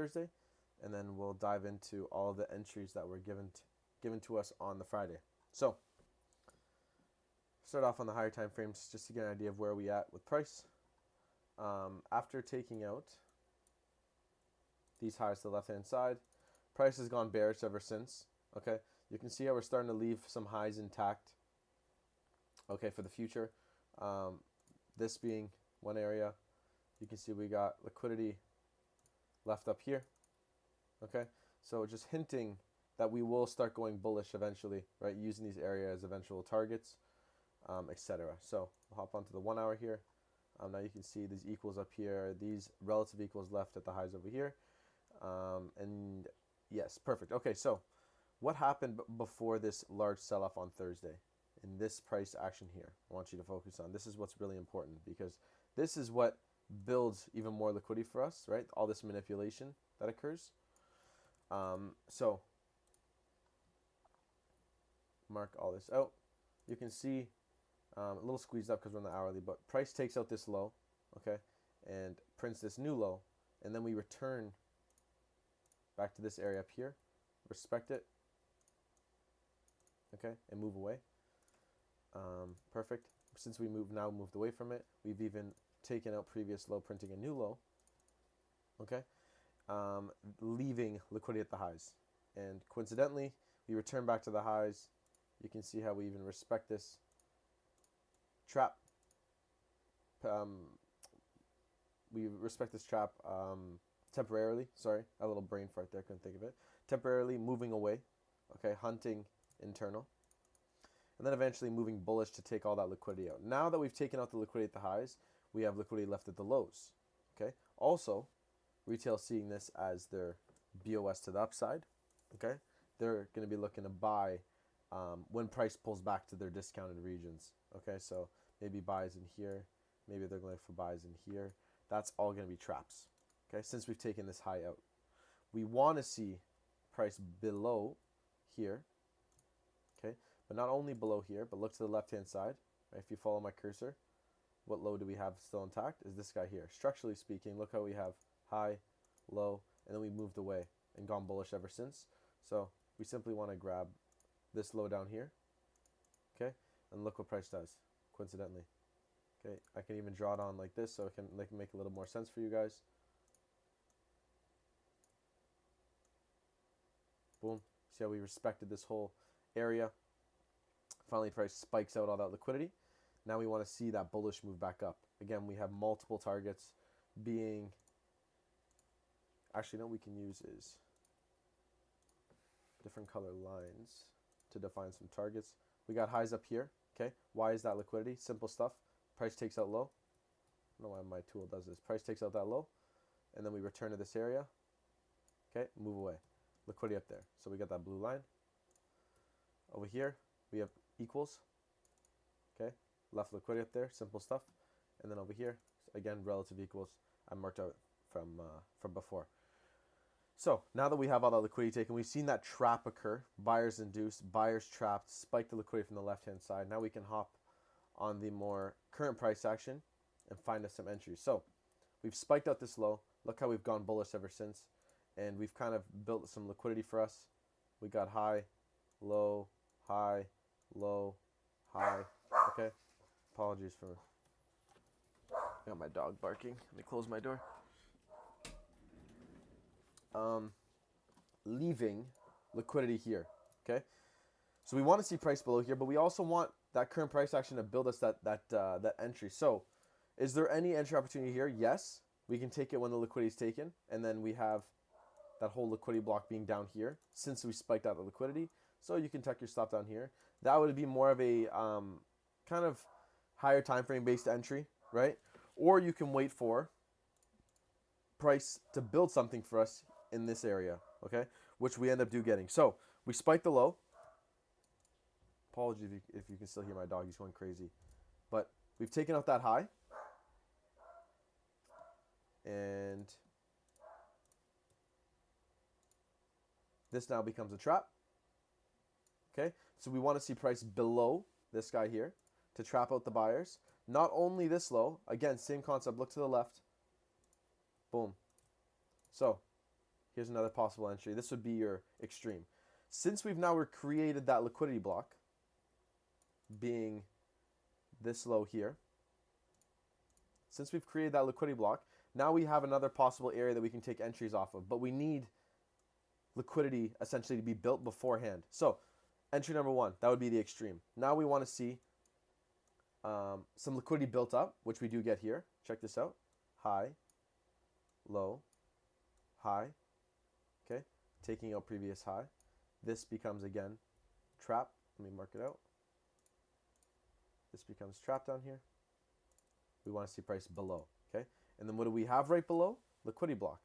Thursday, and then we'll dive into all of the entries that were given to us on the Friday. So start off on the higher time frames just to get an idea of where we at with price. After taking out these highs to the left hand side, price has gone bearish ever since. Okay, you can see how we're starting to leave some highs intact. Okay, for the future, this being one area, you can see we got liquidity left up here. Okay, so just hinting that we will start going bullish eventually, right? Using these areas as eventual targets, etc. So we'll hop onto the 1 hour here. Now you can see these equals up here, these relative equals left at the highs over here. And yes, perfect. Okay, so what happened before this large sell-off on Thursday in this price action here? I want you to focus on. This is what's really important because this is what builds even more liquidity for us, right? All this manipulation that occurs. So mark all this out. You can see a little squeezed up because we're in the hourly, but price takes out this low, okay, and prints this new low, and then we return back to this area up here, respect it, okay, and move away. Perfect. Since we now moved away from it, we've even taken out previous low, printing a new low, okay, leaving liquidity at the highs. And coincidentally, we return back to the highs. You can see how we even respect this trap. We respect this trap temporarily. Sorry, a little brain fart there, couldn't think of it. Temporarily moving away, okay, hunting internal, and then eventually moving bullish to take all that liquidity out. Now that we've taken out the liquidity at the highs, we have liquidity left at the lows, okay? Also, retail seeing this as their BOS to the upside, okay? They're going to be looking to buy when price pulls back to their discounted regions, okay? So maybe buys in here, maybe they're going for buys in here. That's all going to be traps, okay? Since we've taken this high out, we want to see price below here, okay? But not only below here, but look to the left-hand side, right? If you follow my cursor, what low do we have still intact? Is this guy here. Structurally speaking, look how we have high, low, and then we moved away and gone bullish ever since. So we simply want to grab this low down here, okay? And look what price does, coincidentally. Okay, I can even draw it on like this so it can make a little more sense for you guys. Boom. See how we respected this whole area. Finally, price spikes out all that liquidity. Now we want to see that bullish move back up. Again, we have multiple targets being... Actually, no, we can use is different color lines to define some targets. We got highs up here, okay? Why is that liquidity? Simple stuff. Price takes out low. I don't know why my tool does this. Price takes out that low, and then we return to this area, okay? Move away. Liquidity up there. So we got that blue line. Over here, we have equals, okay? Left liquidity up there, simple stuff. And then over here, again, relative equals. I marked out from before. So now that we have all that liquidity taken, we've seen that trap occur. Buyers induced, buyers trapped, spike the liquidity from the left-hand side. Now we can hop on the more current price action and find us some entries. So we've spiked out this low. Look how we've gone bullish ever since. And we've kind of built some liquidity for us. We got high, low, high, low, high. Okay. Apologies for... I got my dog barking. Let me close my door. Leaving liquidity here, okay? So we want to see price below here, but we also want that current price action to build us that entry. So is there any entry opportunity here? Yes. We can take it when the liquidity is taken, and then we have that whole liquidity block being down here since we spiked out the liquidity. So you can tuck your stop down here. That would be more of a kind of higher time frame based entry, right? Or you can wait for price to build something for us in this area, okay, which we end up getting. So we spike the low. Apologies if you can still hear my dog, he's going crazy. But we've taken out that high, and this now becomes a trap, okay? So we want to see price below this guy here to trap out the buyers. Not only this low, again, same concept, look to the left. Boom. So Here's another possible entry. This would be your extreme. Since we've now created that liquidity block, being this low here, since we've created that liquidity block, now we have another possible area that we can take entries off of, but we need liquidity essentially to be built beforehand. So entry number one, that would be the extreme. Now we want to see some liquidity built up, which we do get here. Check this out. High, low, high. Okay, taking out previous high. This becomes, again, trap. Let me mark it out. This becomes trap down here. We want to see price below. Okay, and then what do we have right below? Liquidity block.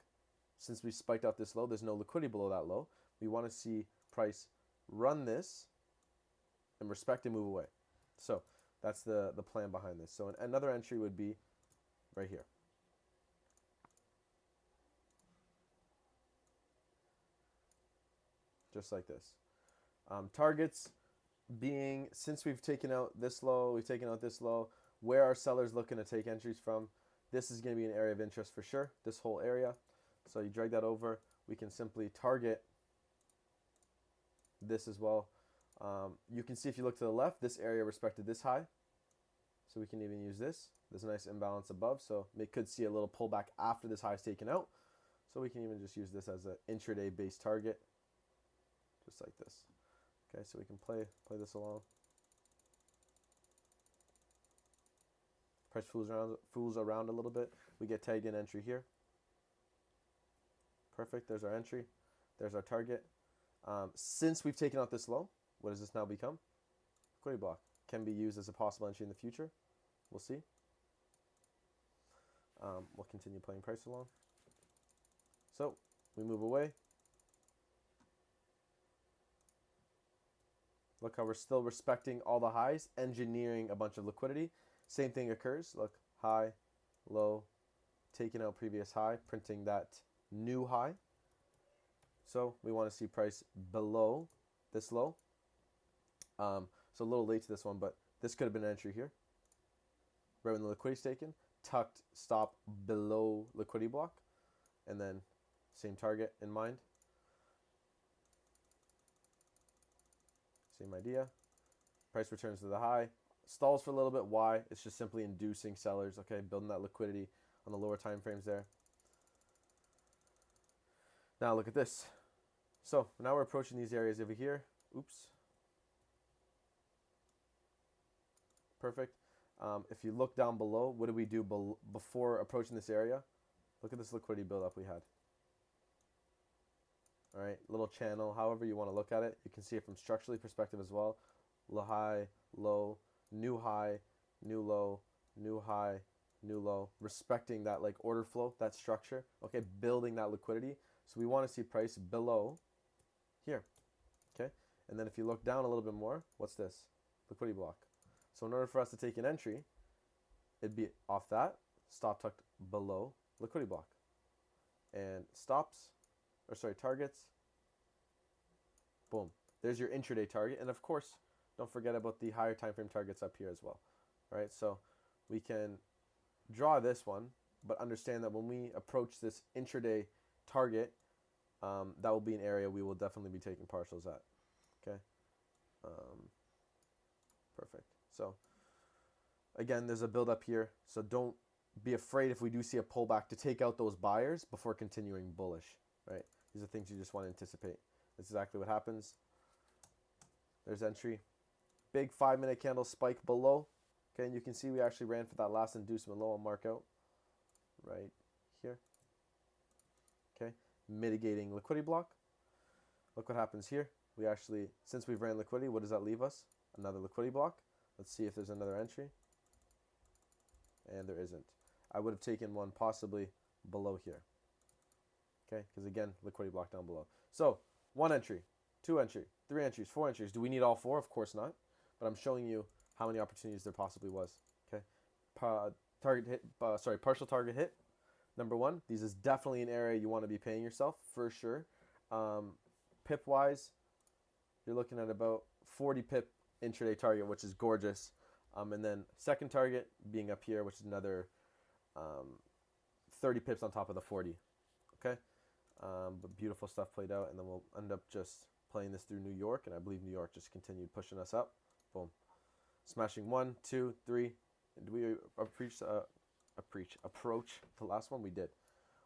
Since we spiked out this low, there's no liquidity below that low. We want to see price run this and respect and move away. So that's the plan behind this. So another entry would be right here. Just like this. Targets being, since we've taken out this low, we've taken out this low, where are sellers looking to take entries from? This is going to be an area of interest for sure, this whole area. So you drag that over. We can simply target this as well. You can see if you look to the left, this area respected this high. So we can even use this. There's a nice imbalance above, so we could see a little pullback after this high is taken out. So we can even just use this as an intraday based target, just like this. Okay, so we can play this along. Price fools around a little bit. We get tagged in entry here. Perfect. There's our entry. There's our target. Since we've taken out this low, what does this now become? Liquidity block. Can be used as a possible entry in the future. We'll see. We'll continue playing price along. So we move away. Look how we're still respecting all the highs, engineering a bunch of liquidity. Same thing occurs. Look, high, low, taking out previous high, printing that new high. So we want to see price below this low. So a little late to this one, but this could have been an entry here. Right when the liquidity's taken, tucked stop below liquidity block, and then same target in mind. Same idea. Price returns to the high. Stalls for a little bit. Why? It's just simply inducing sellers. Okay, building that liquidity on the lower time frames there. Now look at this. So now we're approaching these areas over here. Oops. Perfect. If you look down below, what did we do before approaching this area? Look at this liquidity buildup we had. All right, little channel, however you want to look at it. You can see it from structurally perspective as well. Low high, low, new high, new low, new high, new low. Respecting that like order flow, that structure. Okay, building that liquidity. So we want to see price below here. Okay, and then if you look down a little bit more, what's this? Liquidity block. So in order for us to take an entry, it'd be off that, stop tucked below liquidity block. And stops, or sorry, targets. Boom. There's your intraday target. And of course, don't forget about the higher time frame targets up here as well. All right, so we can draw this one, but understand that when we approach this intraday target, that will be an area we will definitely be taking partials at. Okay. Perfect. So again, there's a build up here. So don't be afraid if we do see a pullback to take out those buyers before continuing bullish, right? These are things you just want to anticipate. That's exactly what happens. There's entry. Big 5-minute candle spike below. Okay, and you can see we actually ran for that last inducement low. I'll mark out right here. Okay, mitigating liquidity block. Look what happens here. We actually, since we've ran liquidity, what does that leave us? Another liquidity block. Let's see if there's another entry. And there isn't. I would have taken one possibly below here. Okay, because again, liquidity block down below. So, 1 entry, 2 entry, 3 entries, 4 entries. Do we need all 4? Of course not. But I'm showing you how many opportunities there possibly was. Okay, target hit. Partial target hit. Number 1. These is definitely an area you want to be paying yourself for sure. Pip wise, you're looking at about 40 pip intraday target, which is gorgeous. And then second target being up here, which is another 30 pips on top of the 40. Okay. But beautiful stuff played out, and then we'll end up just playing this through New York, and I believe New York just continued pushing us up. Boom. Smashing 1, 2, 3. Did we approach the last one? We did.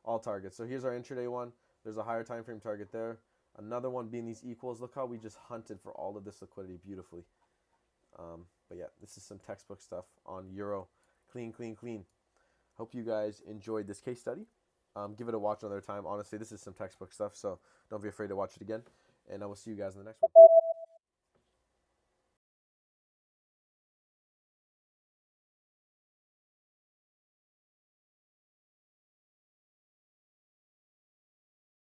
All targets. So here's our intraday one. There's a higher time frame target there. Another one being these equals. Look how we just hunted for all of this liquidity beautifully. But yeah, this is some textbook stuff on Euro. Clean, clean, clean. Hope you guys enjoyed this case study. Give it a watch another time. Honestly, this is some textbook stuff, so don't be afraid to watch it again. And I will see you guys in the next one.